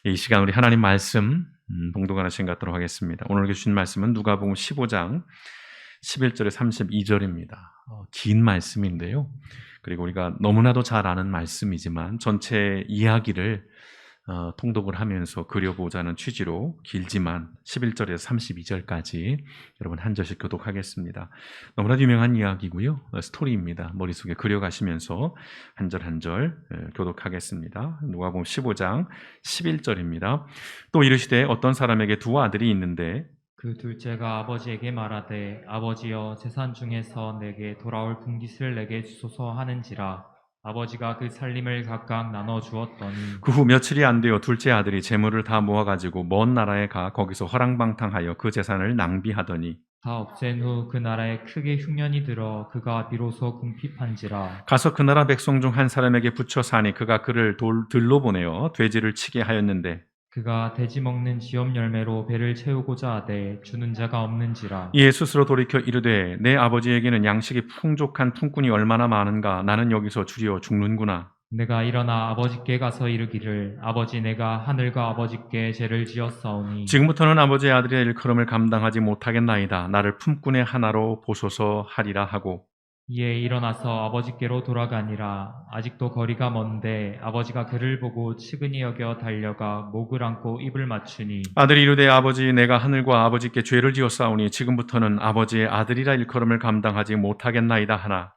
이 시간 우리 하나님 말씀 봉독하는 시간 갖도록 하겠습니다. 오늘 주신 말씀은 누가복음 15장 11절에 32절입니다. 긴 말씀인데요. 그리고 우리가 너무나도 잘 아는 말씀이지만 전체 이야기를 통독을 하면서 그려보자는 취지로 길지만 11절에서 32절까지 여러분 한 절씩 교독하겠습니다. 너무나도 유명한 이야기고요. 스토리입니다. 머릿속에 그려가시면서 한 절 한 절 교독하겠습니다. 누가복음 15장 11절입니다. 또 이르시되 어떤 사람에게 두 아들이 있는데 그 둘째가 아버지에게 말하되 아버지여 재산 중에서 내게 돌아올 분깃을 내게 주소서 하는지라. 아버지가 그 살림을 각각 나눠 주었더니 그 후 며칠이 안 되어 둘째 아들이 재물을 다 모아가지고 먼 나라에 가 거기서 허랑방탕하여 그 재산을 낭비하더니 다 없앤 후 그 나라에 크게 흉년이 들어 그가 비로소 궁핍한지라. 가서 그 나라 백성 중 한 사람에게 붙여 사니 그가 그를 들로 보내어 돼지를 치게 하였는데 그가 돼지 먹는 지엽 열매로 배를 채우고자 하되 주는 자가 없는지라. 이에 스스로 돌이켜 이르되 내 아버지에게는 양식이 풍족한 품꾼이 얼마나 많은가 나는 여기서 주리어 죽는구나. 내가 일어나 아버지께 가서 이르기를 아버지 내가 하늘과 아버지께 죄를 지었사오니 지금부터는 아버지의 아들의 일컬음을 감당하지 못하겠나이다. 나를 품꾼의 하나로 보소서 하리라 하고 이에 일어나서 아버지께로 돌아가니라. 아직도 거리가 먼데 아버지가 그를 보고 측은히 여겨 달려가 목을 안고 입을 맞추니 아들이 이르되 아버지 내가 하늘과 아버지께 죄를 지었사오니 지금부터는 아버지의 아들이라 일컬음을 감당하지 못하겠나이다 하나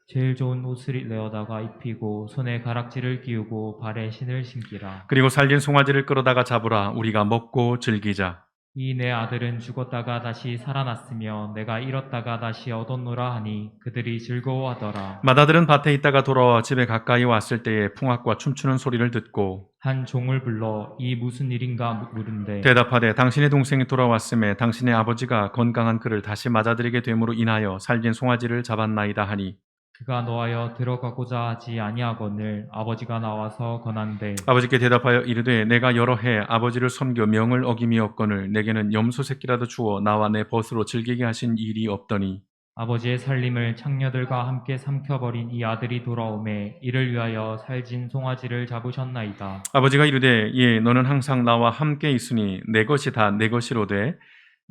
제일 좋은 옷을 내어다가 입히고 손에 가락지를 끼우고 발에 신을 신기라. 그리고 살린 송아지를 끌어다가 잡으라 우리가 먹고 즐기자. 이 내 아들은 죽었다가 다시 살아났으며 내가 잃었다가 다시 얻었노라 하니 그들이 즐거워하더라. 맏아들은 밭에 있다가 돌아와 집에 가까이 왔을 때에 풍악과 춤추는 소리를 듣고 한 종을 불러 이 무슨 일인가 물은데 대답하되 당신의 동생이 돌아왔음에 당신의 아버지가 건강한 그를 다시 맞아들이게 됨으로 인하여 살린 송아지를 잡았나이다 하니 그가 노하여 들어가고자 하지 아니하거늘 아버지가 나와서 권한대 아버지께 대답하여 이르되 내가 여러 해 아버지를 섬겨 명을 어김이었거늘 내게는 염소 새끼라도 주어 나와 내 벗으로 즐기게 하신 일이 없더니 아버지의 살림을 창녀들과 함께 삼켜버린 이 아들이 돌아오매 이를 위하여 살진 송아지를 잡으셨나이다. 아버지가 이르되 예 너는 항상 나와 함께 있으니 내 것이 다 내 것이로되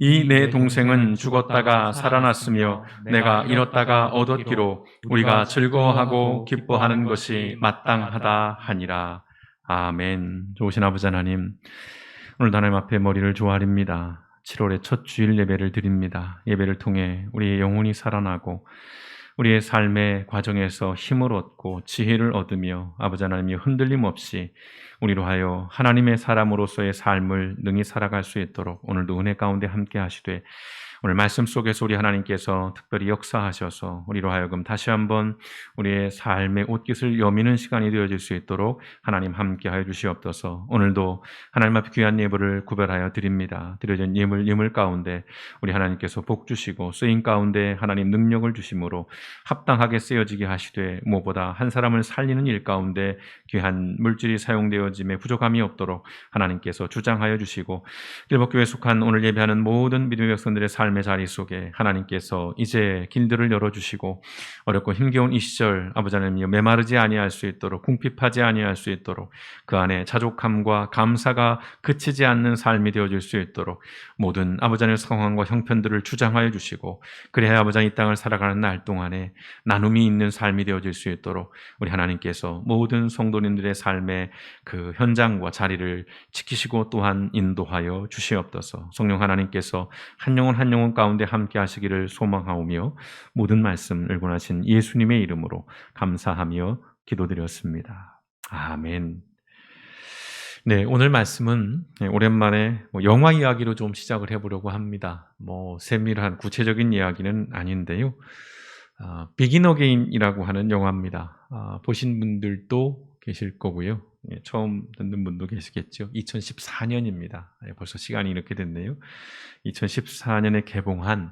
이 내 동생은 죽었다가 살아났으며 내가 잃었다가 얻었기로 우리가 즐거워하고 기뻐하는 것이 마땅하다 하니라. 아멘. 좋으신 아버지 하나님, 오늘 하나님 앞에 머리를 조아립니다. 7월의 첫 주일 예배를 드립니다. 예배를 통해 우리의 영혼이 살아나고 우리의 삶의 과정에서 힘을 얻고 지혜를 얻으며 아버지 하나님이 흔들림 없이 우리로 하여 하나님의 사람으로서의 삶을 능히 살아갈 수 있도록 오늘도 은혜 가운데 함께 하시되 오늘 말씀 속에서 우리 하나님께서 특별히 역사하셔서 우리로 하여금 다시 한번 우리의 삶의 옷깃을 여미는 시간이 되어질 수 있도록 하나님 함께 하여 주시옵소서. 오늘도 하나님 앞에 귀한 예물을 구별하여 드립니다. 드려진 예물 가운데 우리 하나님께서 복 주시고 쓰임 가운데 하나님 능력을 주심으로 합당하게 쓰여지게 하시되 무엇보다 한 사람을 살리는 일 가운데 귀한 물질이 사용되어짐에 부족함이 없도록 하나님께서 주장하여 주시고 길목교회에 속한 오늘 예배하는 모든 믿음의 백성들의 삶의 자리 속에 하나님께서 이제 길들을 열어주시고 어렵고 힘겨운 이 시절 아버지 하나님이여 메마르지 아니할 수 있도록 궁핍하지 아니할 수 있도록 그 안에 자족함과 감사가 그치지 않는 삶이 되어질 수 있도록 모든 아버지 하나님의 상황과 형편들을 주장하여 주시고 그래야 아버지 하나님 이 땅을 살아가는 날 동안에 나눔이 있는 삶이 되어질 수 있도록 우리 하나님께서 모든 성도님들의 삶의 그 현장과 자리를 지키시고 또한 인도하여 주시옵소서. 성령 하나님께서 한 영혼 한 영혼 가운데 함께 하시기를 소망하오며 모든 말씀 일관하신 예수님의 이름으로 감사하며 기도드렸습니다. 아멘. 네, 오늘 말씀은 오랜만에 영화 이야기로 좀 시작을 해보려고 합니다. 세밀한 구체적인 이야기는 아닌데요. 비긴 어게인이라고 하는 영화입니다. 보신 분들도 계실 거고요. 처음 듣는 분도 계시겠죠. 2014년입니다. 벌써 시간이 이렇게 됐네요. 2014년에 개봉한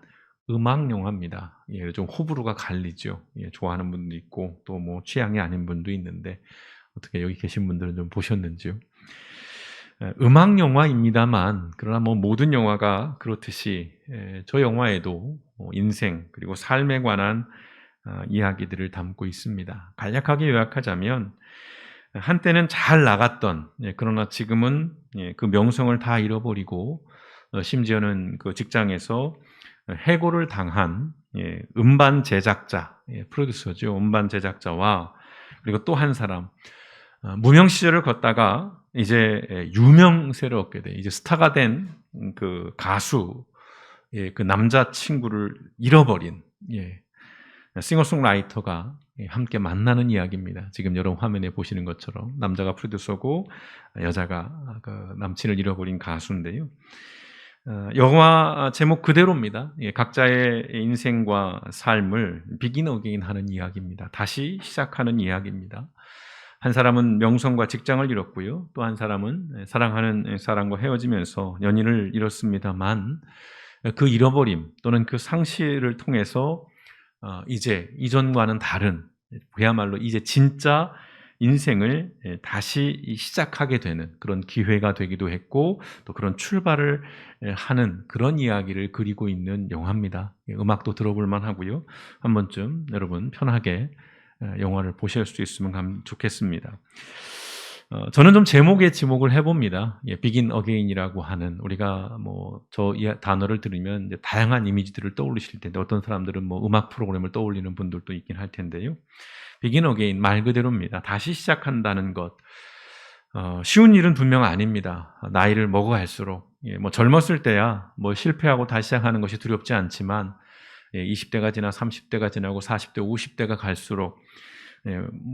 음악 영화입니다. 좀 호불호가 갈리죠. 좋아하는 분도 있고 또 취향이 아닌 분도 있는데 어떻게 여기 계신 분들은 좀 보셨는지요? 음악 영화입니다만 그러나 모든 영화가 그렇듯이 저 영화에도 인생 그리고 삶에 관한 이야기들을 담고 있습니다. 간략하게 요약하자면 한때는 잘 나갔던, 그러나 지금은 그 명성을 다 잃어버리고 심지어는 그 직장에서 해고를 당한 음반 제작자, 프로듀서죠. 음반 제작자와 그리고 또 한 사람, 무명 시절을 걷다가 이제 유명세를 얻게 돼. 이제 스타가 된 그 가수, 그 남자 친구를 잃어버린 싱어송라이터가 함께 만나는 이야기입니다. 지금 여러분 화면에 보시는 것처럼 남자가 프로듀서고 여자가 그 남친을 잃어버린 가수인데요. 영화 제목 그대로입니다. 각자의 인생과 삶을 비긴 어게인 하는 이야기입니다. 다시 시작하는 이야기입니다. 한 사람은 명성과 직장을 잃었고요. 또 한 사람은 사랑하는 사람과 헤어지면서 연인을 잃었습니다만 그 잃어버림 또는 그 상실을 통해서 이제 이전과는 다른, 그야말로 이제 진짜 인생을 다시 시작하게 되는 그런 기회가 되기도 했고, 또 그런 출발을 하는 그런 이야기를 그리고 있는 영화입니다. 음악도 들어볼 만하고요. 한 번쯤 여러분 편하게 영화를 보실 수 있으면 좋겠습니다. 저는 좀 제목에 지목을 해봅니다. Begin Again이라고 하는, 우리가 저 단어를 들으면 이제 다양한 이미지들을 떠올리실 텐데, 어떤 사람들은 음악 프로그램을 떠올리는 분들도 있긴 할 텐데요. Begin Again 말 그대로입니다. 다시 시작한다는 것. 쉬운 일은 분명 아닙니다. 나이를 먹어갈수록 젊었을 때야 실패하고 다시 시작하는 것이 두렵지 않지만 20대가 지나 30대가 지나고 40대, 50대가 갈수록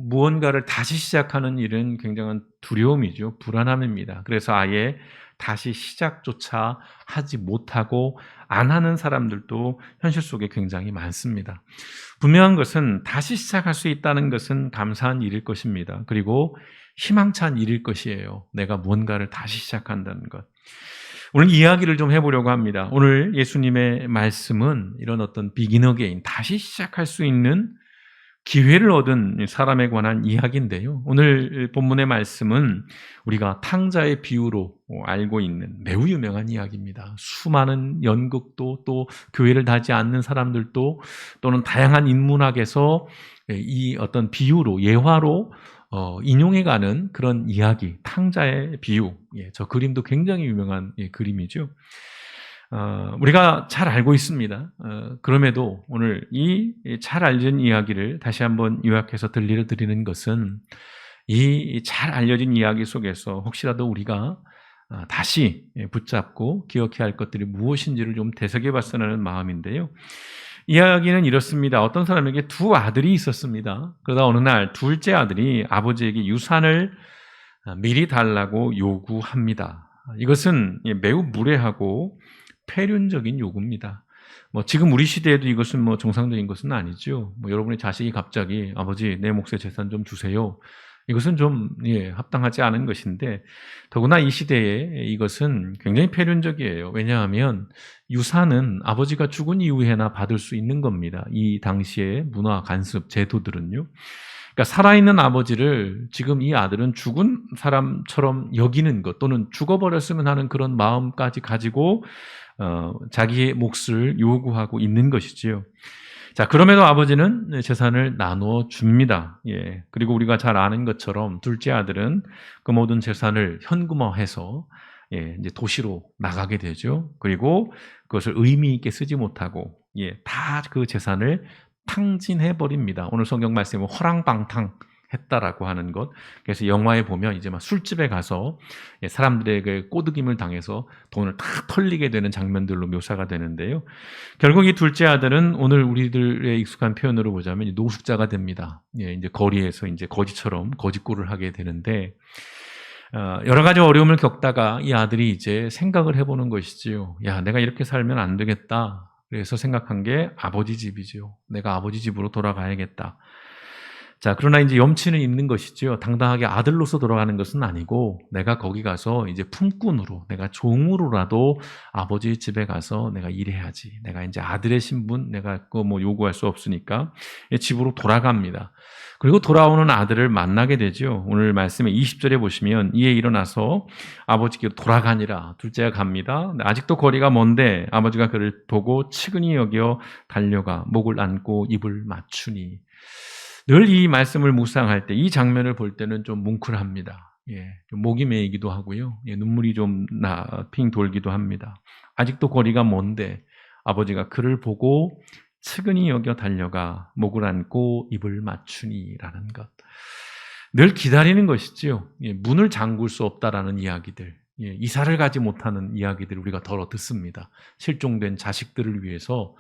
무언가를 다시 시작하는 일은 굉장한 두려움이죠. 불안함입니다. 그래서 아예 다시 시작조차 하지 못하고 안 하는 사람들도 현실 속에 굉장히 많습니다. 분명한 것은 다시 시작할 수 있다는 것은 감사한 일일 것입니다. 그리고 희망찬 일일 것이에요. 내가 무언가를 다시 시작한다는 것. 오늘 이야기를 좀 해보려고 합니다. 오늘 예수님의 말씀은 이런 어떤 비긴 어게인, 다시 시작할 수 있는 기회를 얻은 사람에 관한 이야기인데요. 오늘 본문의 말씀은 우리가 탕자의 비유로 알고 있는 매우 유명한 이야기입니다. 수많은 연극도, 또 교회를 다니지 않는 사람들도, 또는 다양한 인문학에서 이 어떤 비유로, 예화로 인용해가는 그런 이야기, 탕자의 비유. 저 그림도 굉장히 유명한 그림이죠. 우리가 잘 알고 있습니다. 그럼에도 오늘 이 잘 알려진 이야기를 다시 한번 요약해서 들려드리는 것은, 이 잘 알려진 이야기 속에서 혹시라도 우리가 다시 붙잡고 기억해야 할 것들이 무엇인지를 좀 되새겨 봤으면 하는 마음인데요. 이야기는 이렇습니다. 어떤 사람에게 두 아들이 있었습니다. 그러다 어느 날 둘째 아들이 아버지에게 유산을 미리 달라고 요구합니다. 이것은 매우 무례하고 폐륜적인 요구입니다. 지금 우리 시대에도 이것은 정상적인 것은 아니죠. 여러분의 자식이 갑자기 아버지 내 몫의 재산 좀 주세요. 이것은 좀 합당하지 않은 것인데, 더구나 이 시대에 이것은 굉장히 폐륜적이에요. 왜냐하면 유산은 아버지가 죽은 이후에나 받을 수 있는 겁니다. 이 당시의 문화 간습 제도들은요. 그러니까 살아있는 아버지를 지금 이 아들은 죽은 사람처럼 여기는 것, 또는 죽어버렸으면 하는 그런 마음까지 가지고 자기의 몫을 요구하고 있는 것이지요. 자, 그럼에도 아버지는 재산을 나누어 줍니다. 그리고 우리가 잘 아는 것처럼 둘째 아들은 그 모든 재산을 현금화해서 이제 도시로 나가게 되죠. 그리고 그것을 의미 있게 쓰지 못하고 다 그 재산을 탕진해 버립니다. 오늘 성경 말씀은 허랑방탕 했다라고 하는 것. 그래서 영화에 보면 이제 막 술집에 가서 사람들에게 꼬드김을 당해서 돈을 다 털리게 되는 장면들로 묘사가 되는데요. 결국 이 둘째 아들은 오늘 우리들의 익숙한 표현으로 보자면 노숙자가 됩니다. 이제 거리에서 이제 거지처럼 거지꼴을 하게 되는데, 여러 가지 어려움을 겪다가 이 아들이 이제 생각을 해보는 것이지요. 야, 내가 이렇게 살면 안 되겠다. 그래서 생각한 게 아버지 집이죠. 내가 아버지 집으로 돌아가야겠다. 자, 그러나 이제 염치는 있는 것이죠. 당당하게 아들로서 돌아가는 것은 아니고, 내가 거기 가서 이제 품꾼으로, 내가 종으로라도 아버지 집에 가서 내가 일해야지. 내가 이제 아들의 신분, 내가 그거 요구할 수 없으니까 집으로 돌아갑니다. 그리고 돌아오는 아들을 만나게 되죠. 오늘 말씀의 20절에 보시면, 이에 일어나서 아버지께로 돌아가니라. 둘째가 갑니다. 아직도 거리가 먼데 아버지가 그를 보고 측은히 여겨 달려가 목을 안고 입을 맞추니. 늘 이 말씀을 묵상할 때 이 장면을 볼 때는 좀 뭉클합니다. 좀 목이 메이기도 하고요. 눈물이 좀 핑 돌기도 합니다. 아직도 거리가 먼데 아버지가 그를 보고 측은히 여겨 달려가 목을 안고 입을 맞추니라는 것. 늘 기다리는 것이지요. 문을 잠글 수 없다라는 이야기들, 이사를 가지 못하는 이야기들을 우리가 덜어 듣습니다. 실종된 자식들을 위해서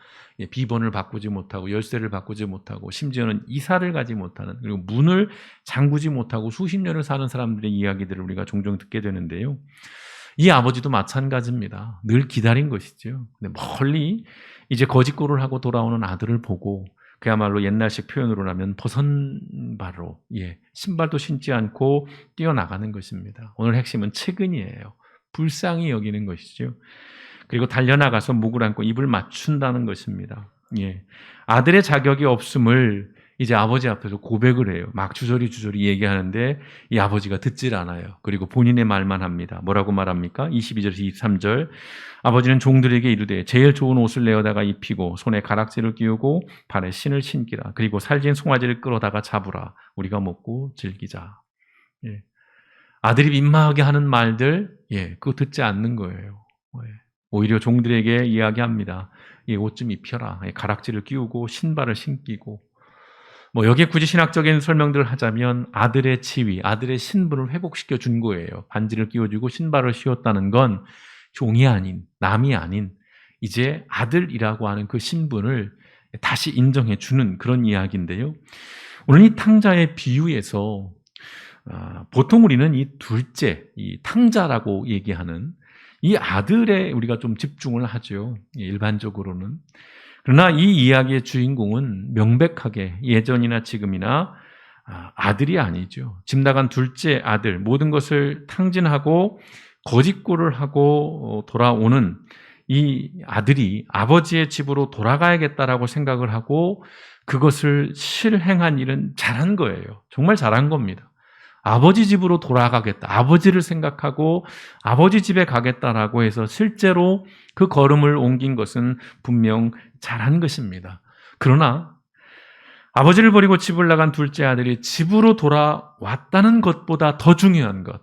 비번을 바꾸지 못하고 열쇠를 바꾸지 못하고 심지어는 이사를 가지 못하는, 그리고 문을 잠그지 못하고 수십 년을 사는 사람들의 이야기들을 우리가 종종 듣게 되는데요. 이 아버지도 마찬가지입니다. 늘 기다린 것이죠. 근데 멀리 이제 거짓골을 하고 돌아오는 아들을 보고 그야말로 옛날식 표현으로 하면 버선발로, 신발도 신지 않고 뛰어나가는 것입니다. 오늘 핵심은 측은이에요. 불쌍히 여기는 것이죠. 그리고 달려나가서 목을 안고 입을 맞춘다는 것입니다. 아들의 자격이 없음을 이제 아버지 앞에서 고백을 해요. 막 주저리 얘기하는데 이 아버지가 듣질 않아요. 그리고 본인의 말만 합니다. 뭐라고 말합니까? 22절에서 23절. 아버지는 종들에게 이르되 제일 좋은 옷을 내어다가 입히고 손에 가락지를 끼우고 발에 신을 신기라. 그리고 살진 송아지를 끌어다가 잡으라. 우리가 먹고 즐기자. 아들이 민망하게 하는 말들, 그거 듣지 않는 거예요. 오히려 종들에게 이야기합니다. 옷 좀 입혀라. 가락지를 끼우고 신발을 신기고. 여기에 굳이 신학적인 설명들을 하자면 아들의 지위, 아들의 신분을 회복시켜 준 거예요. 반지를 끼워주고 신발을 씌웠다는 건 종이 아닌, 남이 아닌 이제 아들이라고 하는 그 신분을 다시 인정해 주는 그런 이야기인데요. 오늘 이 탕자의 비유에서 보통 우리는 이 둘째, 이 탕자라고 얘기하는 이 아들에 우리가 좀 집중을 하죠. 일반적으로는. 그러나 이 이야기의 주인공은 명백하게 예전이나 지금이나 아들이 아니죠. 집 나간 둘째 아들, 모든 것을 탕진하고 거짓골을 하고 돌아오는 이 아들이 아버지의 집으로 돌아가야겠다라고 생각을 하고 그것을 실행한 일은 잘한 거예요. 정말 잘한 겁니다. 아버지 집으로 돌아가겠다. 아버지를 생각하고 아버지 집에 가겠다라고 해서 실제로 그 걸음을 옮긴 것은 분명 잘한 것입니다. 그러나 아버지를 버리고 집을 나간 둘째 아들이 집으로 돌아왔다는 것보다 더 중요한 것,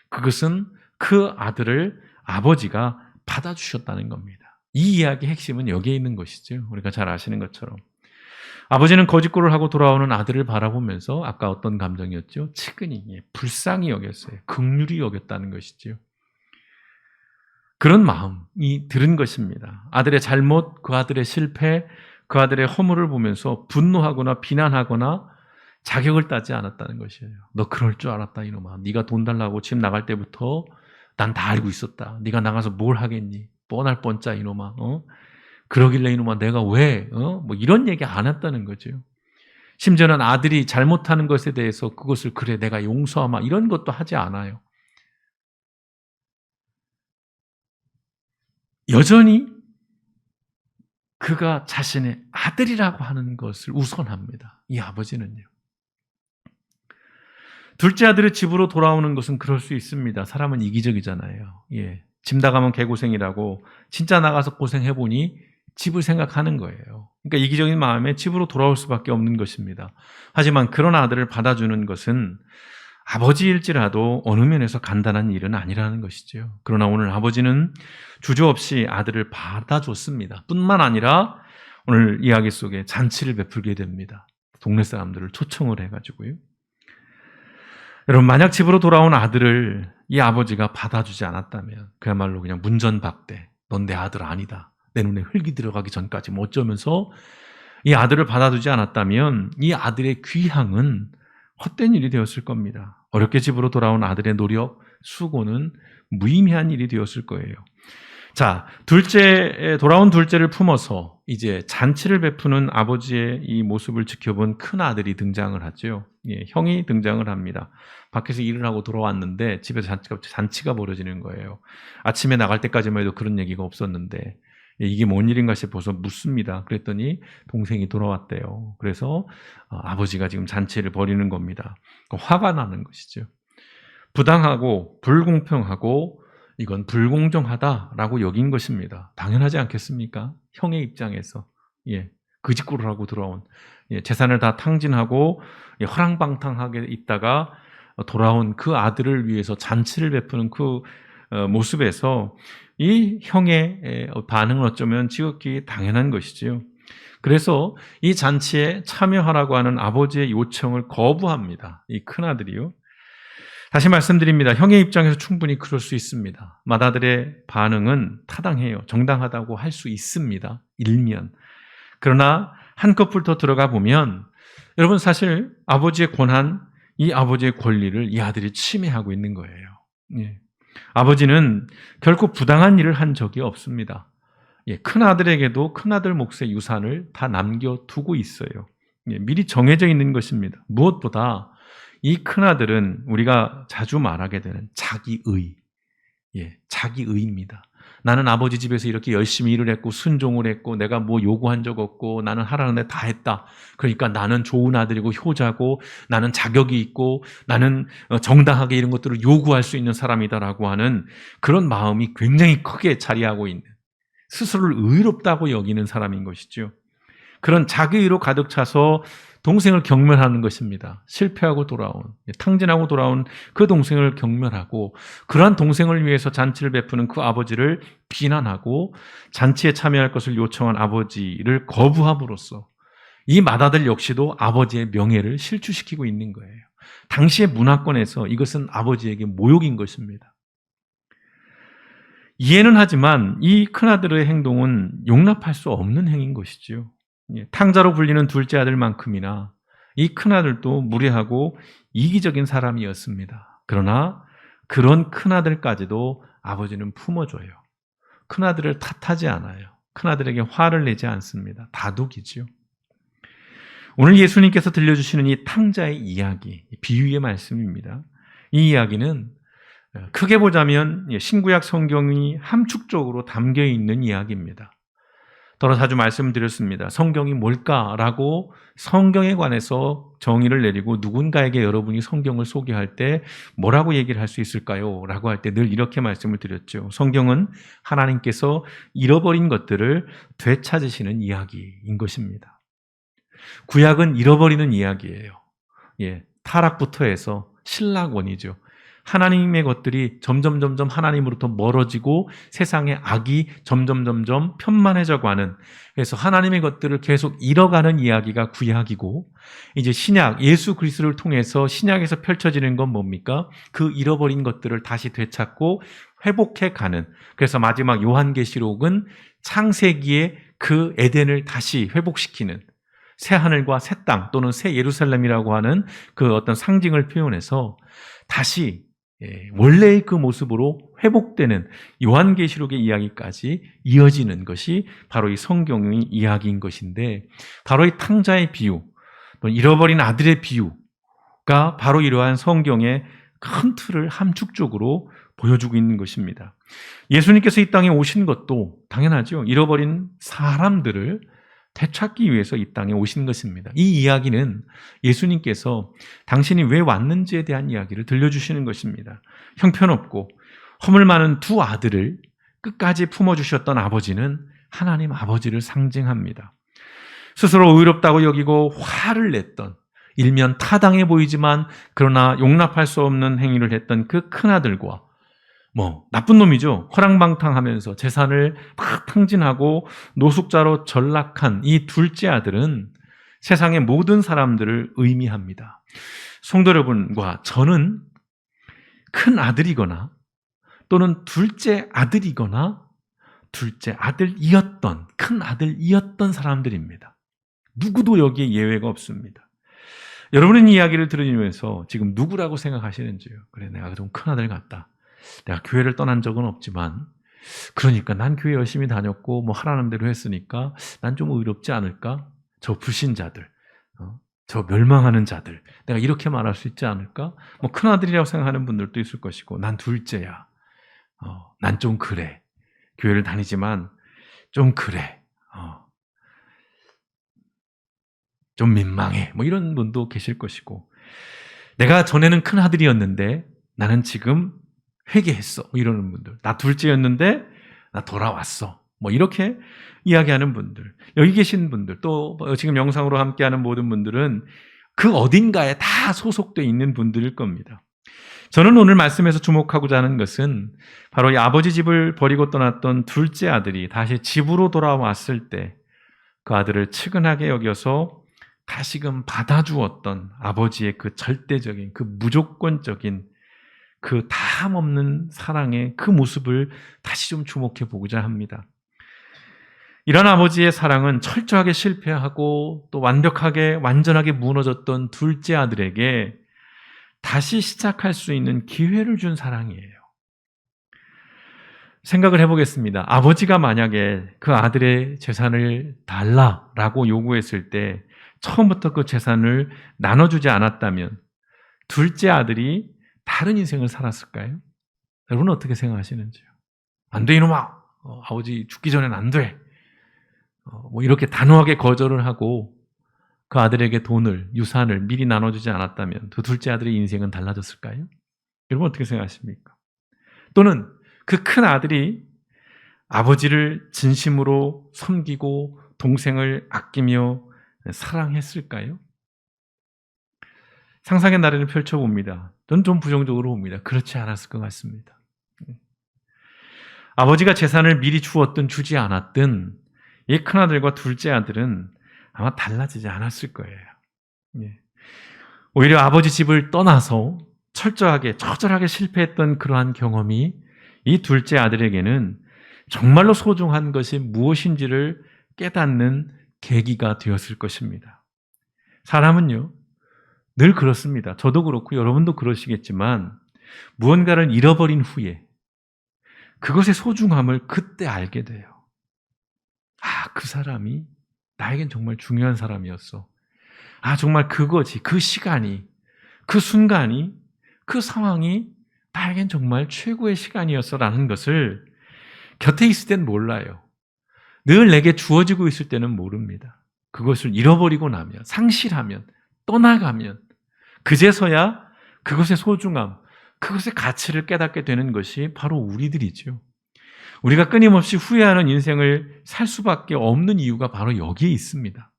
그것은 그 아들을 아버지가 받아주셨다는 겁니다. 이 이야기의 핵심은 여기에 있는 것이죠. 우리가 잘 아시는 것처럼. 아버지는 거짓골을 하고 돌아오는 아들을 바라보면서 아까 어떤 감정이었죠? 측은히, 불쌍히 여겼어요. 긍휼히 여겼다는 것이죠. 그런 마음이 들은 것입니다. 아들의 잘못, 그 아들의 실패, 그 아들의 허물을 보면서 분노하거나 비난하거나 자격을 따지 않았다는 것이에요. 너 그럴 줄 알았다 이놈아. 네가 돈 달라고 집 나갈 때부터 난 다 알고 있었다. 네가 나가서 뭘 하겠니? 뻔할 뻔짜 이놈아. 그러길래 이놈아 내가 왜? 이런 얘기 안 했다는 거죠. 심지어는 아들이 잘못하는 것에 대해서 그것을 그래 내가 용서하마 이런 것도 하지 않아요. 여전히 그가 자신의 아들이라고 하는 것을 우선합니다. 이 아버지는요. 둘째 아들의 집으로 돌아오는 것은 그럴 수 있습니다. 사람은 이기적이잖아요. 집 나가면 개고생이라고 진짜 나가서 고생해보니 집을 생각하는 거예요. 그러니까 이기적인 마음에 집으로 돌아올 수밖에 없는 것입니다. 하지만 그런 아들을 받아주는 것은 아버지일지라도 어느 면에서 간단한 일은 아니라는 것이죠. 그러나 오늘 아버지는 주저없이 아들을 받아줬습니다. 뿐만 아니라 오늘 이야기 속에 잔치를 베풀게 됩니다. 동네 사람들을 초청을 해가지고요. 여러분, 만약 집으로 돌아온 아들을 이 아버지가 받아주지 않았다면 그야말로 그냥 문전박대, 넌 내 아들 아니다. 내 눈에 흙이 들어가기 전까지 뭐 어쩌면서 이 아들을 받아주지 않았다면 이 아들의 귀향은 헛된 일이 되었을 겁니다. 어렵게 집으로 돌아온 아들의 노력, 수고는 무의미한 일이 되었을 거예요. 자, 돌아온 둘째를 품어서 이제 잔치를 베푸는 아버지의 이 모습을 지켜본 큰 아들이 등장을 하죠. 형이 등장을 합니다. 밖에서 일을 하고 돌아왔는데 집에서 잔치가 벌어지는 거예요. 아침에 나갈 때까지만 해도 그런 얘기가 없었는데 이게 뭔 일인가 싶어서 묻습니다. 그랬더니 동생이 돌아왔대요. 그래서 아버지가 지금 잔치를 벌이는 겁니다. 화가 나는 것이죠. 부당하고 불공평하고 이건 불공정하다라고 여긴 것입니다. 당연하지 않겠습니까? 형의 입장에서. 그짓고를 하고 돌아온, 재산을 다 탕진하고 허랑방탕하게 있다가 돌아온 그 아들을 위해서 잔치를 베푸는 그 모습에서 이 형의 반응은 어쩌면 지극히 당연한 것이지요. 그래서 이 잔치에 참여하라고 하는 아버지의 요청을 거부합니다. 이 큰아들이요. 다시 말씀드립니다. 형의 입장에서 충분히 그럴 수 있습니다. 맏아들의 반응은 타당해요. 정당하다고 할 수 있습니다. 일면. 그러나 한꺼풀 더 들어가 보면 여러분 사실 아버지의 권한, 이 아버지의 권리를 이 아들이 침해하고 있는 거예요. 아버지는 결코 부당한 일을 한 적이 없습니다. 큰아들에게도 큰아들 몫의 유산을 다 남겨두고 있어요. 미리 정해져 있는 것입니다. 무엇보다 이 큰아들은 우리가 자주 말하게 되는 자기의, 자기의입니다. 나는 아버지 집에서 이렇게 열심히 일을 했고 순종을 했고 내가 뭐 요구한 적 없고 나는 하라는 데 다 했다. 그러니까 나는 좋은 아들이고 효자고 나는 자격이 있고 나는 정당하게 이런 것들을 요구할 수 있는 사람이다라고 하는 그런 마음이 굉장히 크게 자리하고 있는, 스스로를 의롭다고 여기는 사람인 것이죠. 그런 자기의로 가득 차서 동생을 경멸하는 것입니다. 실패하고 돌아온, 탕진하고 돌아온 그 동생을 경멸하고 그러한 동생을 위해서 잔치를 베푸는 그 아버지를 비난하고 잔치에 참여할 것을 요청한 아버지를 거부함으로써 이 맏아들 역시도 아버지의 명예를 실추시키고 있는 거예요. 당시의 문화권에서 이것은 아버지에게 모욕인 것입니다. 이해는 하지만 이 큰아들의 행동은 용납할 수 없는 행위인 것이지요. 탕자로 불리는 둘째 아들만큼이나 이 큰아들도 무례하고 이기적인 사람이었습니다. 그러나 그런 큰아들까지도 아버지는 품어줘요. 큰아들을 탓하지 않아요. 큰아들에게 화를 내지 않습니다. 다독이죠. 오늘 예수님께서 들려주시는 이 탕자의 이야기, 비유의 말씀입니다. 이 이야기는 크게 보자면 신구약 성경이 함축적으로 담겨 있는 이야기입니다. 더러 자주 말씀드렸습니다. 성경이 뭘까라고 성경에 관해서 정의를 내리고 누군가에게 여러분이 성경을 소개할 때 뭐라고 얘기를 할 수 있을까요? 라고 할 때 늘 이렇게 말씀을 드렸죠. 성경은 하나님께서 잃어버린 것들을 되찾으시는 이야기인 것입니다. 구약은 잃어버리는 이야기예요. 타락부터 해서 신락원이죠. 하나님의 것들이 점점 하나님으로부터 멀어지고 세상의 악이 점점 편만해져 가는, 그래서 하나님의 것들을 계속 잃어가는 이야기가 구약이고, 이제 신약, 예수 그리스도를 통해서 신약에서 펼쳐지는 건 뭡니까? 그 잃어버린 것들을 다시 되찾고 회복해 가는, 그래서 마지막 요한계시록은 창세기에 그 에덴을 다시 회복시키는, 새 하늘과 새 땅 또는 새 예루살렘이라고 하는 그 어떤 상징을 표현해서 다시 원래의 그 모습으로 회복되는 요한계시록의 이야기까지 이어지는 것이 바로 이 성경의 이야기인 것인데, 바로 이 탕자의 비유, 또 잃어버린 아들의 비유가 바로 이러한 성경의 큰 틀을 함축적으로 보여주고 있는 것입니다. 예수님께서 이 땅에 오신 것도 당연하죠. 잃어버린 사람들을 되찾기 위해서 이 땅에 오신 것입니다. 이 이야기는 예수님께서 당신이 왜 왔는지에 대한 이야기를 들려주시는 것입니다. 형편없고 허물 많은 두 아들을 끝까지 품어주셨던 아버지는 하나님 아버지를 상징합니다. 스스로 의롭다고 여기고 화를 냈던, 일면 타당해 보이지만 그러나 용납할 수 없는 행위를 했던 그 큰아들과 나쁜 놈이죠. 허랑방탕하면서 재산을 막 탕진하고 노숙자로 전락한 이 둘째 아들은 세상의 모든 사람들을 의미합니다. 성도 여러분과 저는 큰 아들이거나 또는 둘째 아들이거나 둘째 아들이었던, 큰 아들이었던 사람들입니다. 누구도 여기에 예외가 없습니다. 여러분은 이 이야기를 들으면서 지금 누구라고 생각하시는지요? 그래, 내가 좀 큰 아들 같다. 내가 교회를 떠난 적은 없지만 그러니까 난 교회 열심히 다녔고 하라는 대로 했으니까 난 좀 의롭지 않을까? 저 불신자들, 저 멸망하는 자들, 내가 이렇게 말할 수 있지 않을까? 큰아들이라고 생각하는 분들도 있을 것이고, 난 둘째야. 난 좀 그래. 교회를 다니지만 좀 그래. 좀 민망해. 이런 분도 계실 것이고, 내가 전에는 큰아들이었는데 나는 지금 회개했어. 이러는 분들. 나 둘째였는데 나 돌아왔어. 뭐 이렇게 이야기하는 분들, 여기 계신 분들, 또 지금 영상으로 함께하는 모든 분들은 그 어딘가에 다 소속되어 있는 분들일 겁니다. 저는 오늘 말씀에서 주목하고자 하는 것은 바로 이 아버지 집을 버리고 떠났던 둘째 아들이 다시 집으로 돌아왔을 때 그 아들을 측은하게 여겨서 다시금 받아주었던 아버지의 그 절대적인, 그 무조건적인, 그 다함 없는 사랑의 그 모습을 다시 좀 주목해 보고자 합니다. 이런 아버지의 사랑은 철저하게 실패하고 또 완전하게 무너졌던 둘째 아들에게 다시 시작할 수 있는 기회를 준 사랑이에요. 생각을 해보겠습니다. 아버지가 만약에 그 아들의 재산을 달라라고 요구했을 때 처음부터 그 재산을 나눠주지 않았다면 둘째 아들이 다른 인생을 살았을까요? 여러분은 어떻게 생각하시는지요? 안 돼, 이놈아! 아버지 죽기 전엔 안 돼! 뭐 이렇게 단호하게 거절을 하고 그 아들에게 돈을, 유산을 미리 나눠주지 않았다면 그 둘째 아들의 인생은 달라졌을까요? 여러분 어떻게 생각하십니까? 또는 그 큰 아들이 아버지를 진심으로 섬기고 동생을 아끼며 사랑했을까요? 상상의 나래를 펼쳐봅니다. 저는 좀 부정적으로 봅니다. 그렇지 않았을 것 같습니다. 아버지가 재산을 미리 주었든 주지 않았든 이 큰아들과 둘째 아들은 아마 달라지지 않았을 거예요. 오히려 아버지 집을 떠나서 처절하게 실패했던 그러한 경험이 이 둘째 아들에게는 정말로 소중한 것이 무엇인지를 깨닫는 계기가 되었을 것입니다. 사람은요, 늘 그렇습니다. 저도 그렇고 여러분도 그러시겠지만 무언가를 잃어버린 후에 그것의 소중함을 그때 알게 돼요. 아, 그 사람이 나에겐 정말 중요한 사람이었어. 아, 정말 그거지. 그 시간이, 그 순간이, 그 상황이 나에겐 정말 최고의 시간이었어라는 것을 곁에 있을 땐 몰라요. 늘 내게 주어지고 있을 때는 모릅니다. 그것을 잃어버리고 나면, 상실하면, 떠나가면 그제서야 그것의 소중함, 그것의 가치를 깨닫게 되는 것이 바로 우리들이죠. 우리가 끊임없이 후회하는 인생을 살 수밖에 없는 이유가 바로 여기에 있습니다.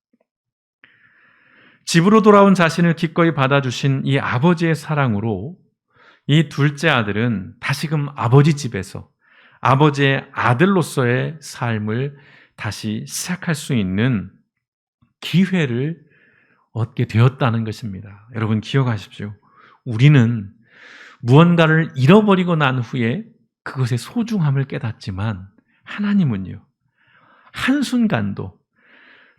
집으로 돌아온 자신을 기꺼이 받아주신 이 아버지의 사랑으로 이 둘째 아들은 다시금 아버지 집에서 아버지의 아들로서의 삶을 다시 시작할 수 있는 기회를 얻게 되었다는 것입니다. 여러분 기억하십시오. 우리는 무언가를 잃어버리고 난 후에 그것의 소중함을 깨닫지만 하나님은요, 한순간도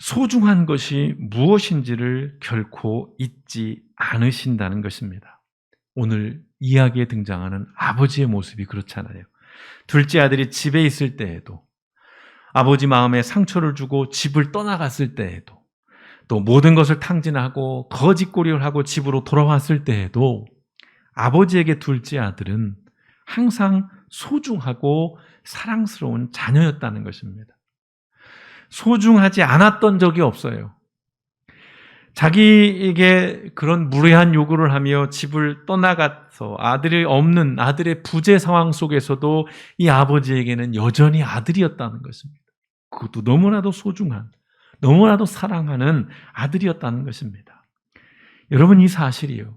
소중한 것이 무엇인지를 결코 잊지 않으신다는 것입니다. 오늘 이야기에 등장하는 아버지의 모습이 그렇잖아요. 둘째 아들이 집에 있을 때에도, 아버지 마음에 상처를 주고 집을 떠나갔을 때에도, 또 모든 것을 탕진하고 거짓고리를 하고 집으로 돌아왔을 때에도 아버지에게 둘째 아들은 항상 소중하고 사랑스러운 자녀였다는 것입니다. 소중하지 않았던 적이 없어요. 자기에게 그런 무례한 요구를 하며 집을 떠나가서 아들이 없는 아들의 부재 상황 속에서도 이 아버지에게는 여전히 아들이었다는 것입니다. 그것도 너무나도 소중한, 너무나도 사랑하는 아들이었다는 것입니다. 여러분, 이 사실이요,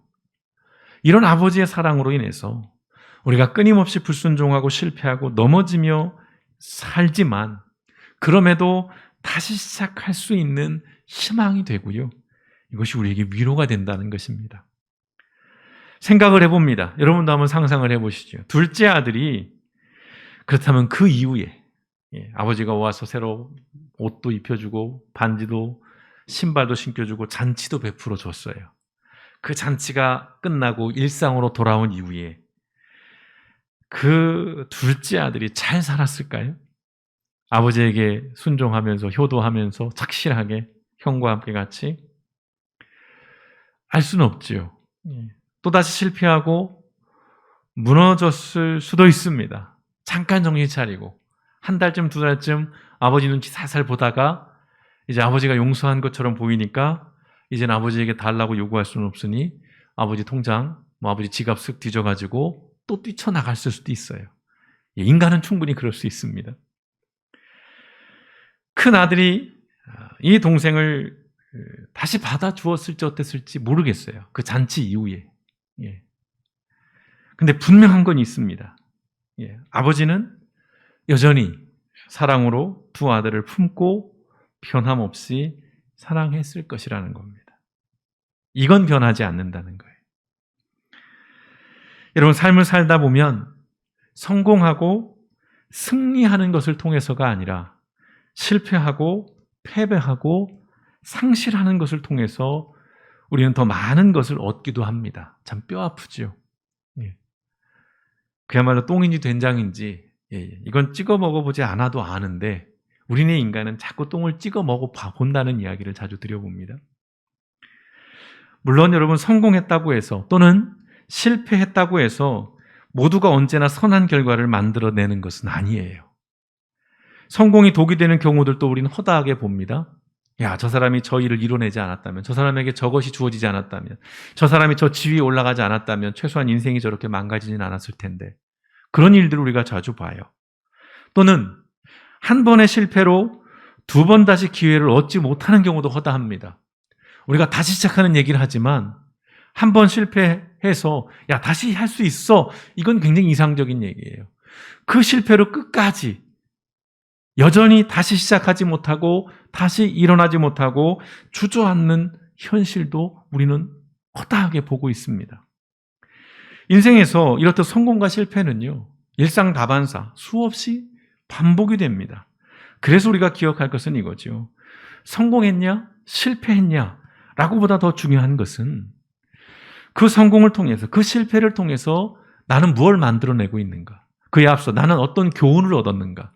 이런 아버지의 사랑으로 인해서 우리가 끊임없이 불순종하고 실패하고 넘어지며 살지만 그럼에도 다시 시작할 수 있는 희망이 되고요, 이것이 우리에게 위로가 된다는 것입니다. 생각을 해봅니다. 여러분도 한번 상상을 해보시죠. 둘째 아들이 그렇다면 그 이후에 아버지가 와서 새로 옷도 입혀주고 반지도 신발도 신겨주고 잔치도 베풀어 줬어요. 그 잔치가 끝나고 일상으로 돌아온 이후에 그 둘째 아들이 잘 살았을까요? 아버지에게 순종하면서 효도하면서 착실하게 형과 함께 같이? 알 수는 없지요. 또다시 실패하고 무너졌을 수도 있습니다. 잠깐 정신 차리고 한 달쯤 두 달쯤 아버지 눈치 살살 보다가 이제 아버지가 용서한 것처럼 보이니까 이제는 아버지에게 달라고 요구할 수는 없으니 아버지 통장, 아버지 지갑 쓱 뒤져가지고 또 뛰쳐나갔을 수도 있어요. 인간은 충분히 그럴 수 있습니다. 큰 아들이 이 동생을 다시 받아주었을지 어땠을지 모르겠어요. 그 잔치 이후에. 예. 근데 분명한 건 있습니다. 예. 아버지는 여전히 사랑으로 두 아들을 품고 변함없이 사랑했을 것이라는 겁니다. 이건 변하지 않는다는 거예요. 여러분, 삶을 살다 보면 성공하고 승리하는 것을 통해서가 아니라 실패하고 패배하고 상실하는 것을 통해서 우리는 더 많은 것을 얻기도 합니다. 참 뼈 아프죠. 예. 그야말로 똥인지 된장인지 이건 찍어 먹어보지 않아도 아는데 우리네 인간은 자꾸 똥을 찍어 먹어 본다는 이야기를 자주 드려봅니다. 물론 여러분, 성공했다고 해서 또는 실패했다고 해서 모두가 언제나 선한 결과를 만들어내는 것은 아니에요. 성공이 독이 되는 경우들도 우리는 허다하게 봅니다. 야, 저 사람이 저 일을 이뤄내지 않았다면, 저 사람에게 저것이 주어지지 않았다면, 저 사람이 저 지위에 올라가지 않았다면 최소한 인생이 저렇게 망가지진 않았을 텐데, 그런 일들을 우리가 자주 봐요. 또는 한 번의 실패로 두 번 다시 기회를 얻지 못하는 경우도 허다합니다. 우리가 다시 시작하는 얘기를 하지만 한 번 실패해서 야, 다시 할 수 있어, 이건 굉장히 이상적인 얘기예요. 그 실패로 끝까지 여전히 다시 시작하지 못하고 다시 일어나지 못하고 주저앉는 현실도 우리는 허다하게 보고 있습니다. 인생에서 이렇듯 성공과 실패는요, 일상다반사 수없이 반복이 됩니다. 그래서 우리가 기억할 것은 이거죠. 성공했냐 실패했냐 라고보다 더 중요한 것은 그 성공을 통해서, 그 실패를 통해서 나는 무엇을 만들어내고 있는가, 그에 앞서 나는 어떤 교훈을 얻었는가,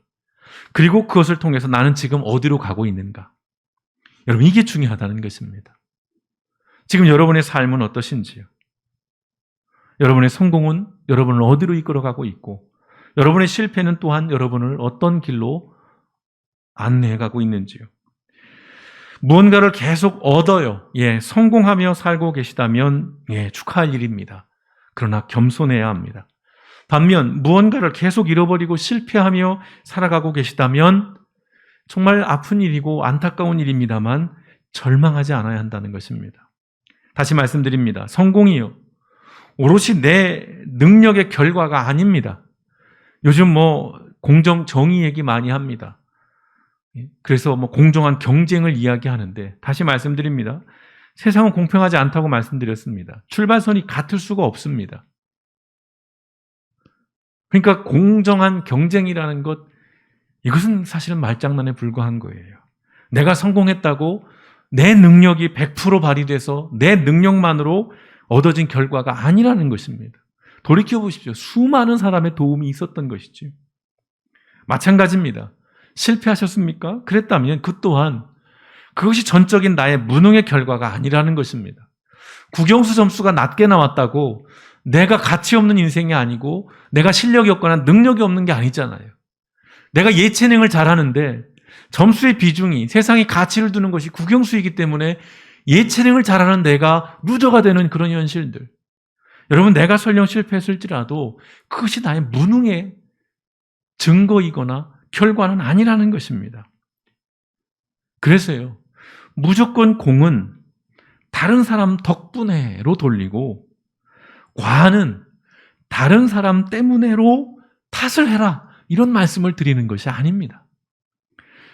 그리고 그것을 통해서 나는 지금 어디로 가고 있는가. 여러분, 이게 중요하다는 것입니다. 지금 여러분의 삶은 어떠신지요? 여러분의 성공은 여러분을 어디로 이끌어가고 있고, 여러분의 실패는 또한 여러분을 어떤 길로 안내해가고 있는지요? 무언가를 계속 얻어요. 성공하며 살고 계시다면 축하할 일입니다. 그러나 겸손해야 합니다. 반면 무언가를 계속 잃어버리고 실패하며 살아가고 계시다면 정말 아픈 일이고 안타까운 일입니다만 절망하지 않아야 한다는 것입니다. 다시 말씀드립니다. 성공이요, 오롯이 내 능력의 결과가 아닙니다. 요즘 공정, 정의 얘기 많이 합니다. 그래서 공정한 경쟁을 이야기하는데, 다시 말씀드립니다. 세상은 공평하지 않다고 말씀드렸습니다. 출발선이 같을 수가 없습니다. 그러니까 공정한 경쟁이라는 것, 이것은 사실은 말장난에 불과한 거예요. 내가 성공했다고 내 능력이 100% 발휘돼서 내 능력만으로 얻어진 결과가 아니라는 것입니다. 돌이켜보십시오. 수많은 사람의 도움이 있었던 것이죠. 마찬가지입니다. 실패하셨습니까? 그랬다면 그 또한 그것이 전적인 나의 무능의 결과가 아니라는 것입니다. 국영수 점수가 낮게 나왔다고 내가 가치 없는 인생이 아니고 내가 실력이 없거나 능력이 없는 게 아니잖아요. 내가 예체능을 잘하는데 점수의 비중이, 세상에 가치를 두는 것이 국영수이기 때문에 예체능을 잘하는 내가 루저가 되는 그런 현실들. 여러분, 내가 설령 실패했을지라도 그것이 나의 무능의 증거이거나 결과는 아니라는 것입니다. 그래서요, 무조건 공은 다른 사람 덕분에로 돌리고 과는 다른 사람 때문에로 탓을 해라, 이런 말씀을 드리는 것이 아닙니다.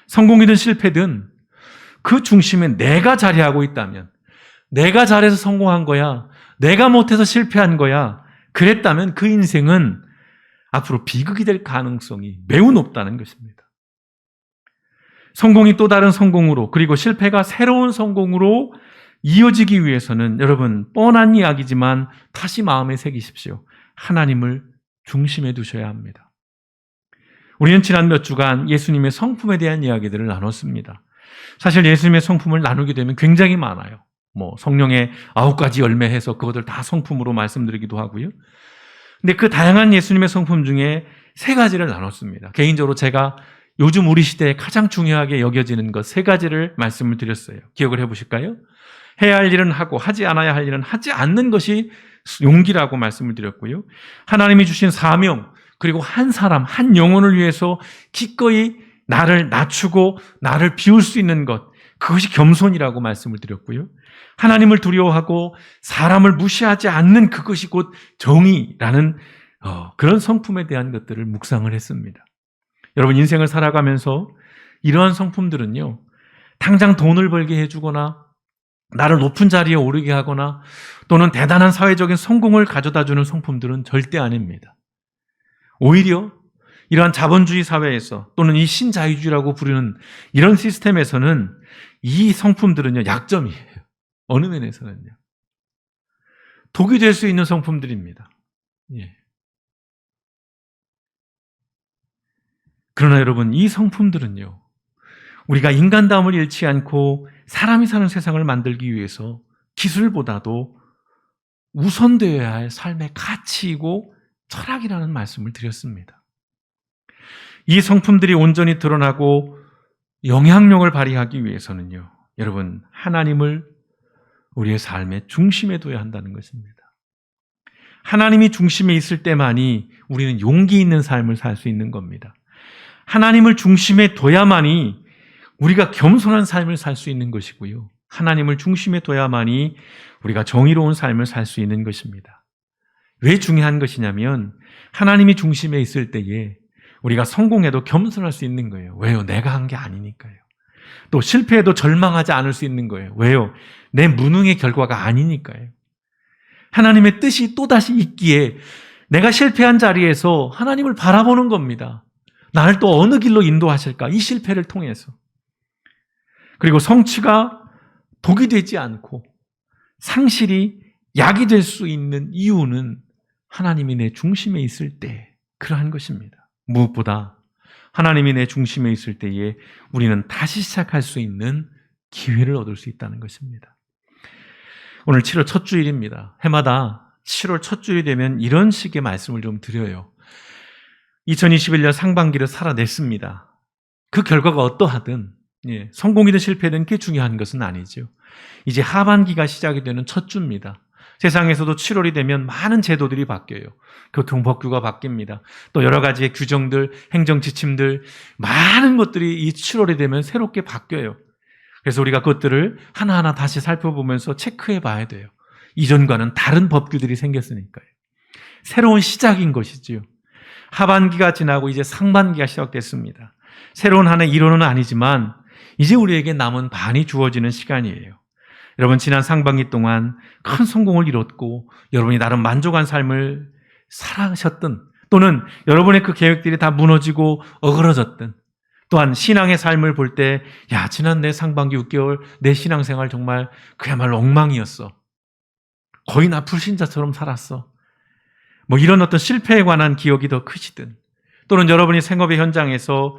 성공이든 실패든 그 중심에 내가 자리하고 있다면, 내가 잘해서 성공한 거야, 내가 못해서 실패한 거야, 그랬다면 그 인생은 앞으로 비극이 될 가능성이 매우 높다는 것입니다. 성공이 또 다른 성공으로, 그리고 실패가 새로운 성공으로 이어지기 위해서는 여러분, 뻔한 이야기지만 다시 마음에 새기십시오. 하나님을 중심에 두셔야 합니다. 우리는 지난 몇 주간 예수님의 성품에 대한 이야기들을 나눴습니다. 사실 예수님의 성품을 나누게 되면 굉장히 많아요. 성령의 9가지 열매 해서 그것들 다 성품으로 말씀드리기도 하고요. 근데 그 다양한 예수님의 성품 중에 3가지를 나눴습니다. 개인적으로 제가 요즘 우리 시대에 가장 중요하게 여겨지는 것 3가지를 말씀을 드렸어요. 기억을 해보실까요? 해야 할 일은 하고 하지 않아야 할 일은 하지 않는 것이 용기라고 말씀을 드렸고요. 하나님이 주신 사명, 그리고 한 사람, 한 영혼을 위해서 기꺼이 나를 낮추고 나를 비울 수 있는 것, 그것이 겸손이라고 말씀을 드렸고요. 하나님을 두려워하고 사람을 무시하지 않는 그것이 곧 정의라는 그런 성품에 대한 것들을 묵상을 했습니다. 여러분, 인생을 살아가면서 이러한 성품들은요, 당장 돈을 벌게 해주거나 나를 높은 자리에 오르게 하거나 또는 대단한 사회적인 성공을 가져다주는 성품들은 절대 아닙니다. 오히려 이러한 자본주의 사회에서 또는 이 신자유주의라고 부르는 이런 시스템에서는 이 성품들은요, 약점이에요. 어느 면에서는요. 독이 될 수 있는 성품들입니다. 예. 그러나 여러분, 이 성품들은요, 우리가 인간다움을 잃지 않고 사람이 사는 세상을 만들기 위해서 기술보다도 우선되어야 할 삶의 가치이고 철학이라는 말씀을 드렸습니다. 이 성품들이 온전히 드러나고 영향력을 발휘하기 위해서는요, 여러분, 하나님을 우리의 삶의 중심에 둬야 한다는 것입니다. 하나님이 중심에 있을 때만이 우리는 용기 있는 삶을 살 수 있는 겁니다. 하나님을 중심에 둬야만이 우리가 겸손한 삶을 살 수 있는 것이고요. 하나님을 중심에 둬야만이 우리가 정의로운 삶을 살 수 있는 것입니다. 왜 중요한 것이냐면 하나님이 중심에 있을 때에 우리가 성공해도 겸손할 수 있는 거예요. 왜요? 내가 한 게 아니니까요. 또 실패해도 절망하지 않을 수 있는 거예요. 왜요? 내 무능의 결과가 아니니까요. 하나님의 뜻이 또다시 있기에 내가 실패한 자리에서 하나님을 바라보는 겁니다. 나를 또 어느 길로 인도하실까? 이 실패를 통해서. 그리고 성취가 독이 되지 않고 상실이 약이 될 수 있는 이유는 하나님이 내 중심에 있을 때 그러한 것입니다. 무엇보다 하나님이 내 중심에 있을 때에 우리는 다시 시작할 수 있는 기회를 얻을 수 있다는 것입니다. 오늘 7월 첫 주일입니다. 해마다 7월 첫 주일이 되면 이런 식의 말씀을 좀 드려요. 2021년 상반기를 살아냈습니다. 그 결과가 어떠하든 성공이든 실패든 그게 중요한 것은 아니죠. 이제 하반기가 시작이 되는 첫 주입니다. 세상에서도 7월이 되면 많은 제도들이 바뀌어요. 교통법규가 바뀝니다. 또 여러 가지의 규정들, 행정지침들, 많은 것들이 이 7월이 되면 새롭게 바뀌어요. 그래서 우리가 그것들을 하나하나 다시 살펴보면서 체크해 봐야 돼요. 이전과는 다른 법규들이 생겼으니까요. 새로운 시작인 것이지요. 하반기가 지나고 이제 상반기가 시작됐습니다. 새로운 한 해 이론은 아니지만 이제 우리에게 남은 반이 주어지는 시간이에요. 여러분, 지난 상반기 동안 큰 성공을 이뤘고 여러분이 나름 만족한 삶을 살아가셨든 또는 여러분의 그 계획들이 다 무너지고 어그러졌든 또한 신앙의 삶을 볼 때 지난 내 상반기 6개월 내 신앙생활 정말 그야말로 엉망이었어. 거의 나 불신자처럼 살았어. 이런 어떤 실패에 관한 기억이 더 크시든 또는 여러분이 생업의 현장에서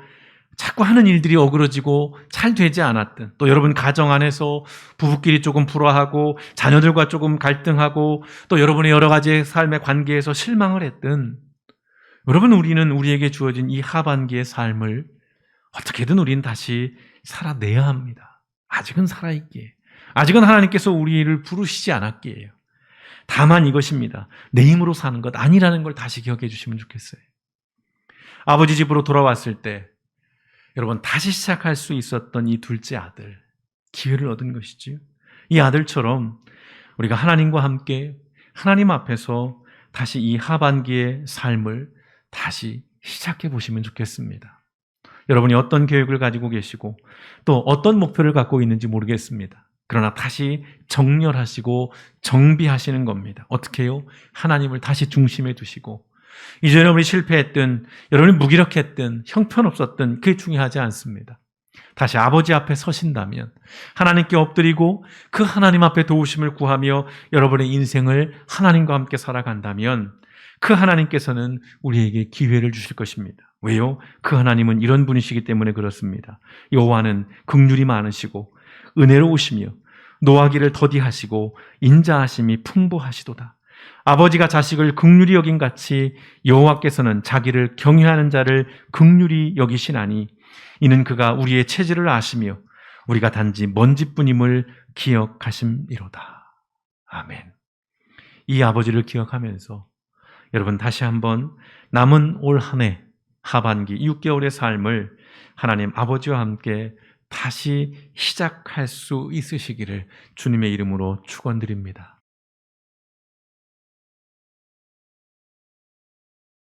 자꾸 하는 일들이 어그러지고 잘 되지 않았든 또 여러분 가정 안에서 부부끼리 조금 불화하고 자녀들과 조금 갈등하고 또 여러분의 여러 가지의 삶의 관계에서 실망을 했든 여러분, 우리는 우리에게 주어진 이 하반기의 삶을 어떻게든 우리는 다시 살아내야 합니다. 아직은 살아있기에. 아직은 하나님께서 우리를 부르시지 않았기에요. 다만 이것입니다. 내 힘으로 사는 것 아니라는 걸 다시 기억해 주시면 좋겠어요. 아버지 집으로 돌아왔을 때 여러분, 다시 시작할 수 있었던 이 둘째 아들, 기회를 얻은 것이지요. 이 아들처럼 우리가 하나님과 함께 하나님 앞에서 다시 이 하반기의 삶을 다시 시작해 보시면 좋겠습니다. 여러분이 어떤 계획을 가지고 계시고 또 어떤 목표를 갖고 있는지 모르겠습니다. 그러나 다시 정렬하시고 정비하시는 겁니다. 어떻게 해요? 하나님을 다시 중심에 두시고 이제 여러분이 실패했든 여러분이 무기력했든 형편없었든 그게 중요하지 않습니다. 다시 아버지 앞에 서신다면 하나님께 엎드리고 그 하나님 앞에 도우심을 구하며 여러분의 인생을 하나님과 함께 살아간다면 그 하나님께서는 우리에게 기회를 주실 것입니다. 왜요? 그 하나님은 이런 분이시기 때문에 그렇습니다. 여호와는 긍휼이 많으시고 은혜로우시며 노하기를 더디하시고 인자하심이 풍부하시도다. 아버지가 자식을 긍휼히 여긴 같이 여호와께서는 자기를 경외하는 자를 긍휼히 여기시나니 이는 그가 우리의 체질을 아시며 우리가 단지 먼지뿐임을 기억하심이로다. 아멘. 이 아버지를 기억하면서 여러분 다시 한번 남은 올 한 해 하반기 6개월의 삶을 하나님 아버지와 함께 다시 시작할 수 있으시기를 주님의 이름으로 축원드립니다.